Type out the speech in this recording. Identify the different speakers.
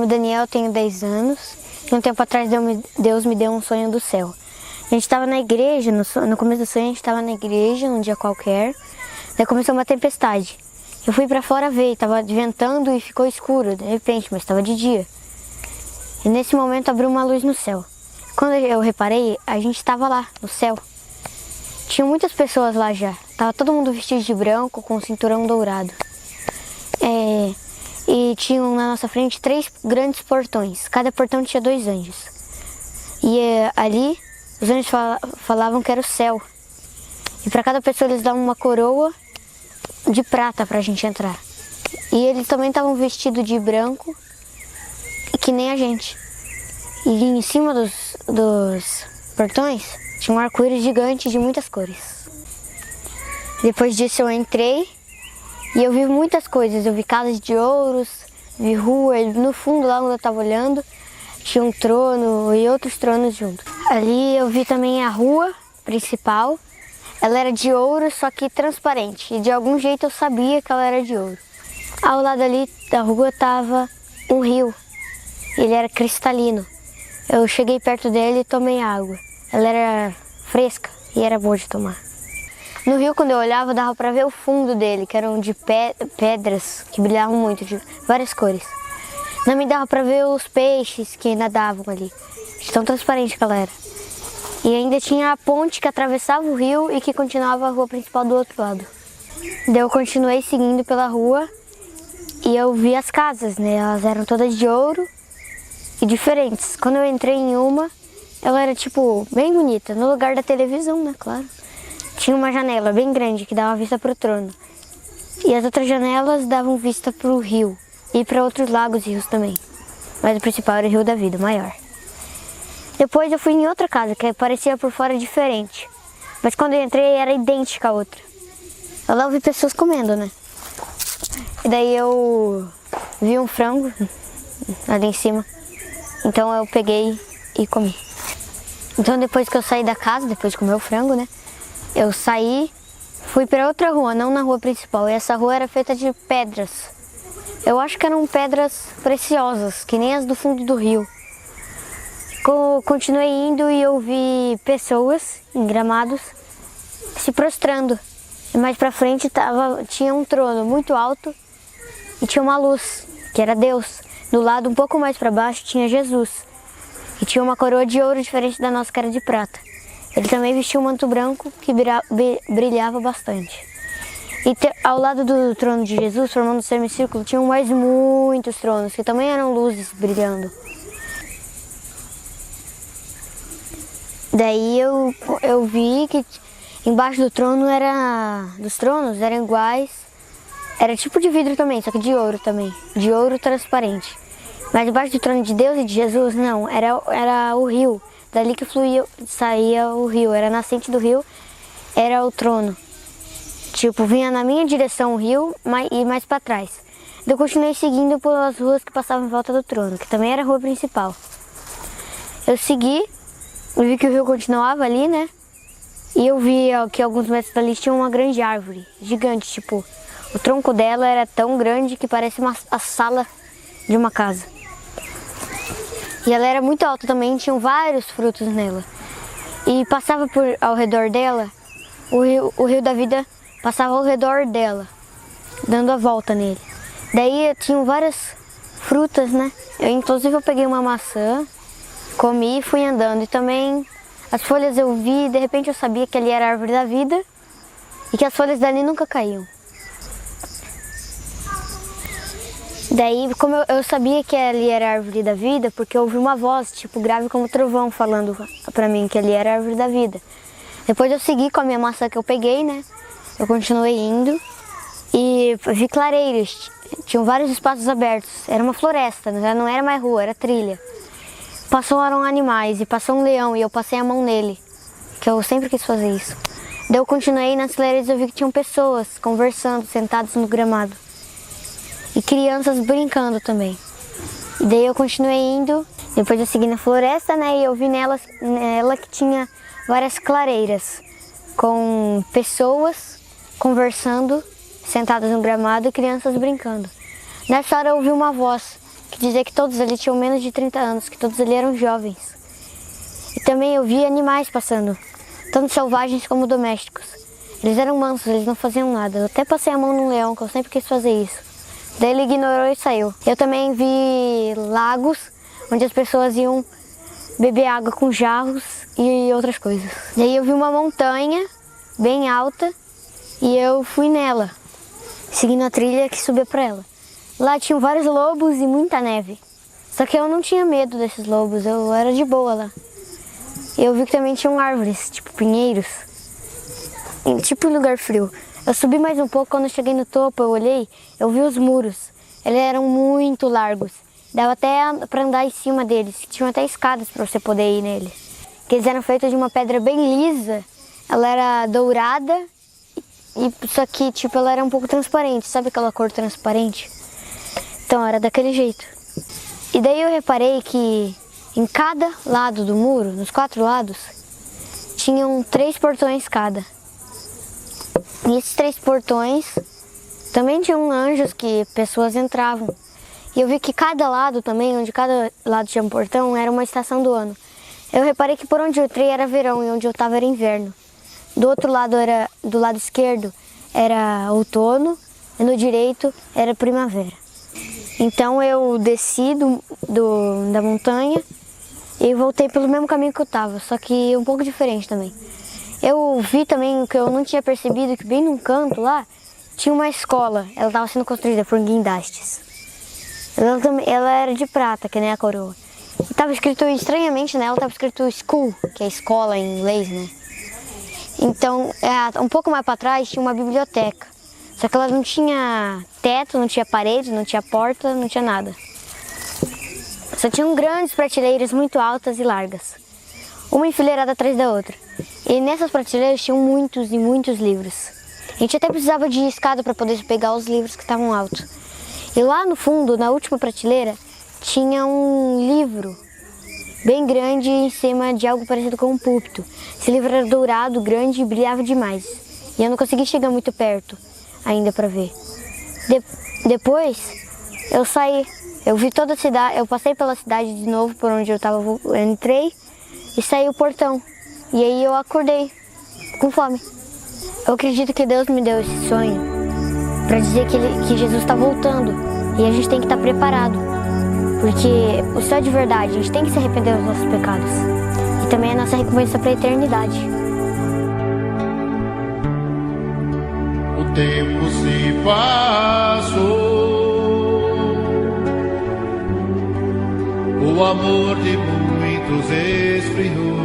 Speaker 1: Daniel, tenho 10 anos. E um tempo atrás Deus me deu um sonho do céu. A gente estava na igreja, no começo do sonho a gente estava na igreja, num dia qualquer. Daí começou uma tempestade. Eu fui pra fora ver, estava ventando e ficou escuro de repente, mas estava de dia. E nesse momento abriu uma luz no céu. Quando eu reparei, a gente estava lá, no céu. Tinha muitas pessoas lá já. Tava todo mundo vestido de branco, com um cinturão dourado. E tinham na nossa frente 3 grandes portões. Cada portão tinha 2 anjos. E ali, os anjos falavam que era o céu. E para cada pessoa eles davam uma coroa de prata pra gente entrar. E eles também estavam vestidos de branco, que nem a gente. E em cima dos portões tinha um arco-íris gigante de muitas cores. Depois disso eu entrei e eu vi muitas coisas. Eu vi casas de ouros, vi rua, e no fundo lá onde eu estava olhando tinha um trono e outros tronos junto. Ali eu vi também a rua principal. Ela era de ouro, só que transparente. E de algum jeito eu sabia que ela era de ouro. Ao lado ali da rua estava um rio. Ele era cristalino. Eu cheguei perto dele e tomei água. Ela era fresca e era boa de tomar. No rio, quando eu olhava, dava para ver o fundo dele, que eram de pedras que brilhavam muito, de várias cores. Também dava para ver os peixes que nadavam ali, de tão transparente que ela era. E ainda tinha a ponte que atravessava o rio e que continuava a rua principal do outro lado. Daí eu continuei seguindo pela rua e eu vi as casas, né? Elas eram todas de ouro e diferentes. Quando eu entrei em uma, ela era tipo bem bonita, no lugar da televisão, né? Claro. Tinha uma janela bem grande que dava vista para o trono. E as outras janelas davam vista para o rio e para outros lagos e rios também. Mas o principal era o Rio da Vida, o maior. Depois eu fui em outra casa que parecia por fora diferente. Mas quando eu entrei era idêntica à outra. Lá eu vi pessoas comendo, né? E daí eu vi um frango ali em cima. Então eu peguei e comi. Então depois que eu saí da casa, depois de comer o frango, né? Eu saí, fui para outra rua, não na rua principal. E essa rua era feita de pedras. Eu acho que eram pedras preciosas, que nem as do fundo do rio. Continuei indo e eu vi pessoas em gramados se prostrando. E mais pra frente tinha um trono muito alto e tinha uma luz, que era Deus. Do lado, um pouco mais para baixo, tinha Jesus. E tinha uma coroa de ouro diferente da nossa, que era de prata. Ele também vestia um manto branco que brilhava bastante. E ao lado do trono de Jesus, formando um semicírculo, tinham mais muitos tronos, que também eram luzes brilhando. Daí eu vi que embaixo do trono dos tronos eram iguais. Era tipo de vidro também, só que de ouro também. De ouro transparente. Mas embaixo do trono de Deus e de Jesus, não, era o rio. Dali que saía o rio, era a nascente do rio, era o trono. Tipo, vinha na minha direção o rio e mais para trás. Eu continuei seguindo pelas ruas que passavam em volta do trono, que também era a rua principal. Eu segui, eu vi que o rio continuava ali, né? E eu vi que alguns metros dali tinha uma grande árvore, gigante, tipo, o tronco dela era tão grande que parece a sala de uma casa. E ela era muito alta também, tinham vários frutos nela. E passava ao redor dela, o rio da vida passava ao redor dela, dando a volta nele. Daí tinham várias frutas, né? Inclusive eu peguei uma maçã, comi e fui andando. E também as folhas eu vi, de repente eu sabia que ali era a árvore da vida e que as folhas dali nunca caíam. Daí, como eu sabia que ali era a árvore da vida, porque eu ouvi uma voz, tipo, grave como trovão, falando pra mim que ali era a árvore da vida. Depois eu segui com a minha maçã que eu peguei, né? Eu continuei indo e vi clareiros, tinham vários espaços abertos. Era uma floresta, não era mais rua, era trilha. Passaram animais e passou um leão e eu passei a mão nele, que eu sempre quis fazer isso. Daí eu continuei nas clareiras e eu vi que tinham pessoas conversando, sentadas no gramado. E crianças brincando também. E daí eu continuei indo, depois eu segui na floresta, né, e eu vi nela que tinha várias clareiras, com pessoas conversando, sentadas no gramado e crianças brincando. Nessa hora eu ouvi uma voz, que dizia que todos ali tinham menos de 30 anos, que todos ali eram jovens. E também eu vi animais passando, tanto selvagens como domésticos. Eles eram mansos, eles não faziam nada. Eu até passei a mão num leão, que eu sempre quis fazer isso. Daí ele ignorou e saiu. Eu também vi lagos, onde as pessoas iam beber água com jarros e outras coisas. Daí eu vi uma montanha bem alta e eu fui nela, seguindo a trilha que subia para ela. Lá tinham vários lobos e muita neve. Só que eu não tinha medo desses lobos, eu era de boa lá. Eu vi que também tinham árvores, tipo pinheiros, tipo em lugar frio. Eu subi mais um pouco, quando eu cheguei no topo, eu olhei, eu vi os muros. Eles eram muito largos. Dava até para andar em cima deles. Tinham até escadas para você poder ir neles. Que eles eram feitos de uma pedra bem lisa. Ela era dourada, só que tipo, ela era um pouco transparente. Sabe aquela cor transparente? Então era daquele jeito. E daí eu reparei que em cada lado do muro, nos 4 lados, tinham 3 portões cada. E esses 3 portões também tinham anjos que pessoas entravam. E eu vi que cada lado também, onde cada lado tinha um portão, era uma estação do ano. Eu reparei que por onde eu entrei era verão e onde eu estava era inverno. Do outro lado, do lado esquerdo, era outono e no direito era primavera. Então eu desci da montanha e voltei pelo mesmo caminho que eu estava, só que um pouco diferente também. Eu vi também o que eu não tinha percebido, que bem num canto lá tinha uma escola. Ela estava sendo construída por guindastes. Ela era de prata, que nem a coroa. E estava escrito, estranhamente nela, estava escrito school, que é escola em inglês, né? Então, um pouco mais para trás tinha uma biblioteca. Só que ela não tinha teto, não tinha parede, não tinha porta, não tinha nada. Só tinham grandes prateleiras muito altas e largas, uma enfileirada atrás da outra. E nessas prateleiras tinham muitos e muitos livros. A gente até precisava de escada para poder pegar os livros que estavam altos. E lá no fundo, na última prateleira, tinha um livro bem grande em cima de algo parecido com um púlpito. Esse livro era dourado, grande e brilhava demais. E eu não consegui chegar muito perto ainda para ver. Depois eu saí, eu vi toda a cidade, eu passei pela cidade de novo, por onde eu entrei e saí o portão. E aí eu acordei com fome. Eu acredito que Deus me deu esse sonho para dizer que Jesus está voltando e a gente tem que estar preparado, porque o céu de verdade, a gente tem que se arrepender dos nossos pecados e também a nossa recompensa para a eternidade.
Speaker 2: O tempo se passou, o amor de muitos esfriou.